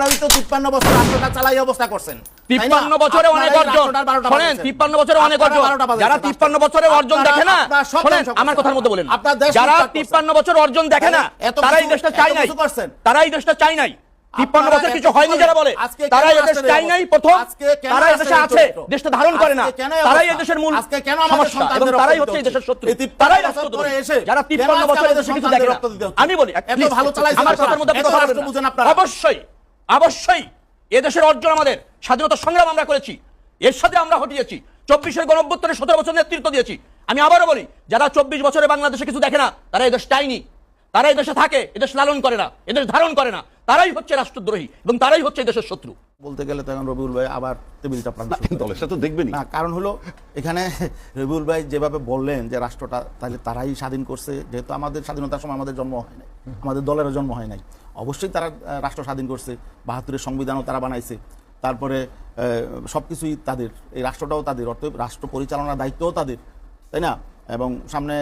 53 বছর রাষ্ট্রটা চালাই অবস্থা করছেন। 53 বছরে অনেক অর্জন। শুনেন, 53 বছরে অনেক অর্জন। যারা 53 বছরের অর্জন দেখে না, শুনেন আমার কথার মধ্যে বলেন, যারা 53 বছর অর্জন দেখে না, তারাই দেশটা চাই নাই, তারাই দেশটা চাই নাই। 53 বছর কিছু হয়নি যারা বলে, তারাই এই দেশ চাই নাই প্রথম, তারাই দেশে আছে, দেশটা ধারণ করে না, তারাই এই দেশের মূল সমস্যা, এবং তারাই হচ্ছে এই দেশের শত্রু, তারাই রাষ্ট্রদ্রোহী। যারা 53 বছর এই দেশে কিছু দেখে না। আমি বলি আমার কথার মধ্যে অবশ্যই অবশ্যই এদেশের অর্জন, আমাদের স্বাধীনতা সংগ্রাম আমরা করেছি, এর সাথে আমরা হটিয়েছি, 24-এর গণঅভ্যুত্থানে 17 বছর নেতৃত্ব দিয়েছি। আমি আবারও বলি, যারা 24 বছরে বাংলাদেশে কিছু দেখে না, তারা এই দেশ চায়নি, তারা এই দেশে থাকে, এদেশ লালন করে না, এদেশ ধারণ করে না, তারাই হচ্ছে রাষ্ট্রদ্রোহী এবং তারাই হচ্ছে দেশের শত্রু। বলতে গেলে তখন রবিউল ভাই আবার টেবিলটা প্রাণ দলের সাথে দেখবেনই না, কারণ হলো এখানে রবিউল ভাই যেভাবে বললেন যে রাষ্ট্রটা তাহলে তারাই স্বাধীন করছে, যেহেতু আমাদের স্বাধীনতার সময় আমাদের জন্ম হয় নাই, আমাদের দলেরও জন্ম হয় নাই, অবশ্যই তারা রাষ্ট্র স্বাধীন করছে, 72-এর সংবিধানও তারা বানাইছে, তারপরে সবকিছুই তাদের, এই রাষ্ট্রটাও তাদের, অর্থাৎ রাষ্ট্র পরিচালনার দায়িত্বও তাদের, তাই না? এবং সামনে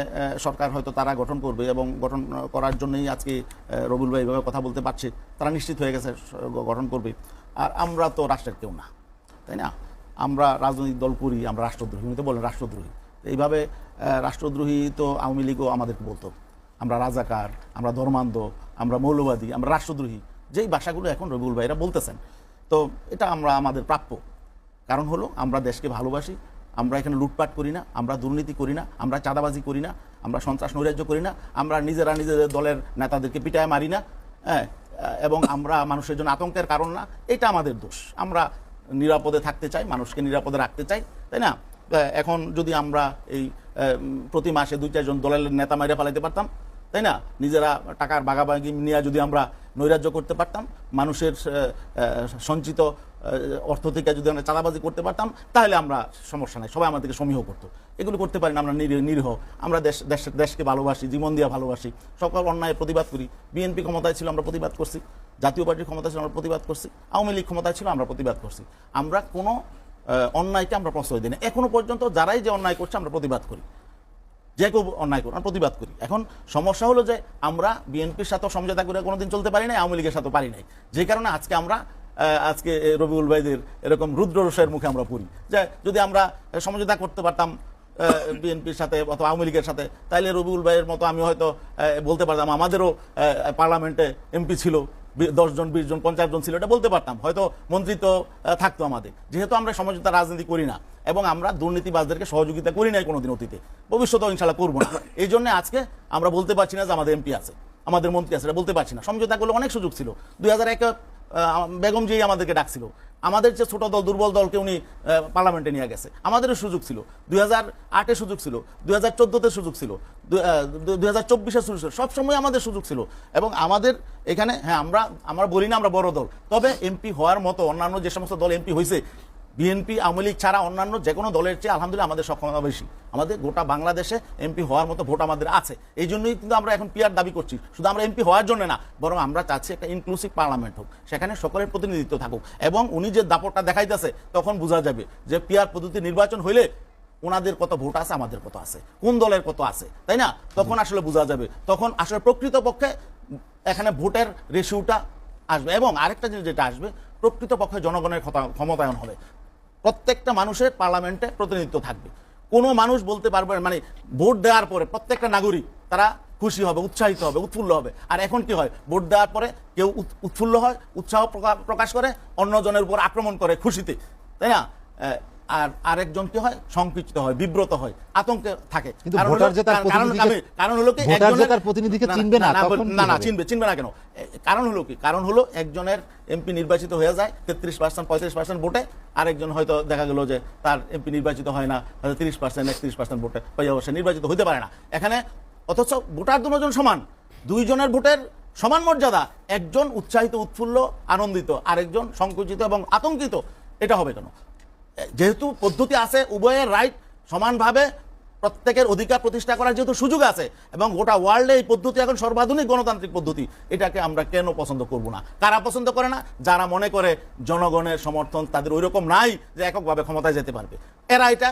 সরকার হয়তো তারা গঠন করবে, এবং গঠন করার জন্যই আজকে রবিউল ভাই এভাবে কথা বলতে পারছে, তারা নিশ্চিত হয়ে গেছে গঠন করবে। আর আমরা তো রাষ্ট্রের কেউ না, তাই না? আমরা রাজনৈতিক দল করি, আমরা রাষ্ট্রদ্রোহী, উনি তো বলেন রাষ্ট্রদ্রোহী। এইভাবে রাষ্ট্রদ্রোহী তো আওয়ামী লীগও আমাদেরকে বলতো, আমরা রাজাকার, আমরা ধর্মান্ধ, আমরা মৌলবাদী, আমরা রাষ্ট্রদ্রোহী, যেই ভাষাগুলো এখন রবিউল ভাইরা বলতেছেন। তো এটা আমরা আমাদের প্রাপ্য, কারণ হলো আমরা দেশকে ভালোবাসি, আমরা এখানে লুটপাট করি না, আমরা দুর্নীতি করি না, আমরা চাঁদাবাজি করি না, আমরা সন্ত্রাস নৈরাজ্য করি না, আমরা নিজেরা নিজেদের দলের নেতাদেরকে পিটায় মারি না, হ্যাঁ, এবং আমরা মানুষের জন্য আতঙ্কের কারণ না, এটা আমাদের দোষ। আমরা নিরাপদে থাকতে চাই, মানুষকে নিরাপদে রাখতে চাই, তাই না? এখন যদি আমরা এই প্রতি মাসে 2-4 জন দলের নেতা মাইরা ফেলাইতে পারতাম, তাই না, নিজেরা টাকার ভাগাভাগি নিয়ে যদি আমরা নৈরাজ্য করতে পারতাম, মানুষের সঞ্চিত অর্থ থেকে যদি আমরা চাঁদাবাজি করতে পারতাম, তাহলে আমরা সমস্যা নাই, সবাই আমাদেরকে সমীহ করতো। এগুলো করতে পারি না, আমরা নিরীহ, আমরা দেশকে ভালোবাসি, জীবন দিয়ে ভালোবাসি, সকল অন্যায় প্রতিবাদ করি। বিএনপি ক্ষমতায় ছিল, আমরা প্রতিবাদ করছি, জাতীয় পার্টির ক্ষমতায় ছিল, আমরা প্রতিবাদ করছি, আওয়ামী লীগ ক্ষমতায় ছিল, আমরা প্রতিবাদ করছি। আমরা কোনো অন্যায়কে আমরা প্রশ্রয় দিই না, এখনো পর্যন্ত যারাই যে অন্যায় করছে আমরা প্রতিবাদ করি, যে কেউ অন্যায় করুন প্রতিবাদ করি। এখন সমস্যা হলো যে আমরা বিএনপির সাথে সমঝোতা করে কোনোদিন চলতে পারি নাই, আওয়ামী লীগের সাথে পারি নাই, যে কারণে আজকে আমরা রবিউল ভাইদের এরকম রুদ্ররোষের মুখে আমরা পড়ি, যে যদি আমরা সমঝোতা করতে পারতাম বিএনপির সাথে অথবা আওয়ামী লীগের সাথে, তাইলে রবিউল ভাইয়ের মতো আমি হয়তো বলতে পারতাম আমাদেরও পার্লামেন্টে এমপি ছিল, 10 জন 20 জন 50 জন ছিল, এটা বলতে পারতাম, হয়তো মন্ত্রিত্ব থাকতো আমাদের। যেহেতু আমরা সমঝোতা রাজনীতি করি না এবং আমরা দুর্নীতিবাজদেরকে সহযোগিতা করি নাই কোনোদিন অতীতে, ভবিষ্যতেও ইনশাল্লাহ করবো না, এই জন্য আজকে আমরা বলতে পারছি না যে আমাদের এমপি আছে, আমাদের মন্ত্রী আছে, এটা বলতে পারছি না। সমঝোতা করলে অনেক সুযোগ ছিল। 2001 বেগম জিয়াই আমাদেরকে ডাকছিল, আমাদের যে ছোট দল, দুর্বল দলকে উনি পার্লামেন্টে নিয়ে গেছে, আমাদেরও সুযোগ ছিল, 2008-এ সুযোগ ছিল, 2014-তে সুযোগ ছিল, 2024-এ সুযোগ ছিল, সবসময় আমাদের সুযোগ ছিল। এবং আমাদের এখানে, হ্যাঁ, আমরা বলি না আমরা বড় দল, তবে এমপি হওয়ার মতো অন্যান্য যে সমস্ত দল এমপি হয়েছে, বিএনপি আওয়ামী লীগ ছাড়া অন্যান্য যে কোনো দলের চেয়ে আলহামদুলিল্লাহ আমাদের সক্ষমতা বেশি, আমাদের গোটা বাংলাদেশে এমপি হওয়ার মতো ভোট আমাদের আছে। এই জন্যই কিন্তু আমরা এখন পিআর দাবি করছি, শুধু আমরা এমপি হওয়ার জন্য না, বরং আমরা চাচ্ছি একটা ইনক্লুসিভ পার্লামেন্ট হোক, সেখানে সকলের প্রতিনিধিত্ব থাকুক। এবং উনি যে দাপটটা দেখাইতেছে, তখন বোঝা যাবে যে পিআর পদ্ধতি নির্বাচন হইলে ওনাদের কত ভোট আছে, আমাদের কত আছে, কোন দলের কত আছে, তাই না? তখন আসলে বোঝা যাবে, তখন আসলে প্রকৃতপক্ষে এখানে ভোটের রেশিওটা আসবে। এবং আরেকটা জিনিস যেটা আসবে, প্রকৃতপক্ষে জনগণের ক্ষমতায়ন হবে, প্রত্যেকটা মানুষের পার্লামেন্টে প্রতিনিধিত্ব থাকবে। কোনো মানুষ বলতে পারবে, মানে ভোট দেওয়ার পরে প্রত্যেকটা নাগরিক তারা খুশি হবে, উৎসাহিত হবে, উৎফুল্ল হবে। আর এখন কি হয়, ভোট দেওয়ার পরে কেউ উৎফুল্ল হয়, উৎসাহ প্রকাশ করে, অন্যজনের উপর আক্রমণ করে খুশিতে, তাই না? আর আরেকজন কি হয়, সংকুচিত হয়, বিব্রত হয়, আতঙ্কে থাকে। কারণ হলো কি, প্রতিনিধিকে চিনবে না, না চিনবে না কেন? কারণ হলো কি, কারণ হলো একজনের এমপি নির্বাচিত হয়ে যায় 33%, 35% ভোটে, আরেকজন হয়তো দেখা গেল যে তার এমপি নির্বাচিত হয় না, 30%, 31% ভোটে সে নির্বাচিত হইতে পারে না এখানে। অথচ ভোটার দুজন সমান, দুইজনের ভোটের সমান মর্যাদা, একজন উৎসাহিত, উৎফুল্ল, আনন্দিত, আরেকজন সংকুচিত এবং আতঙ্কিত। এটা হবে কেন? যেহেতু পদ্ধতি আছে, উভয়ের রাইট সমানভাবে প্রত্যেকের অধিকার প্রতিষ্ঠা করার যেহেতু সুযোগ আছে, এবং গোটা ওয়ার্ল্ডে এই পদ্ধতি এখন সর্বাধুনিক গণতান্ত্রিক পদ্ধতি, এটাকে আমরা কেন পছন্দ করব না? কারা পছন্দ করে না? যারা মনে করে জনগণের সমর্থন তাদের ওই রকম নাই যে এককভাবে ক্ষমতায় যেতে পারবে। এরা এটা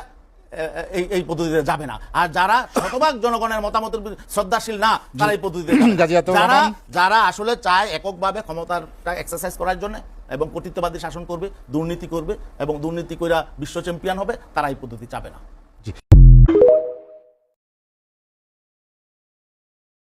এই পদ্ধতিতে যাবে না। আর যারা শতভাগ জনগণের মতামতের প্রতি শ্রদ্ধাশীল না, তারা এই পদ্ধতিতে যাবে না। যারা আসলে চায় এককভাবে ক্ষমতাটা এক্সারসাইজ করার জন্য এবং কর্তৃত্ববাদী শাসন করবে, দুর্নীতি করবে এবং দুর্নীতি কইরা বিশ্ব চ্যাম্পিয়ন হবে, তারা এই পদ্ধতি চাবে না।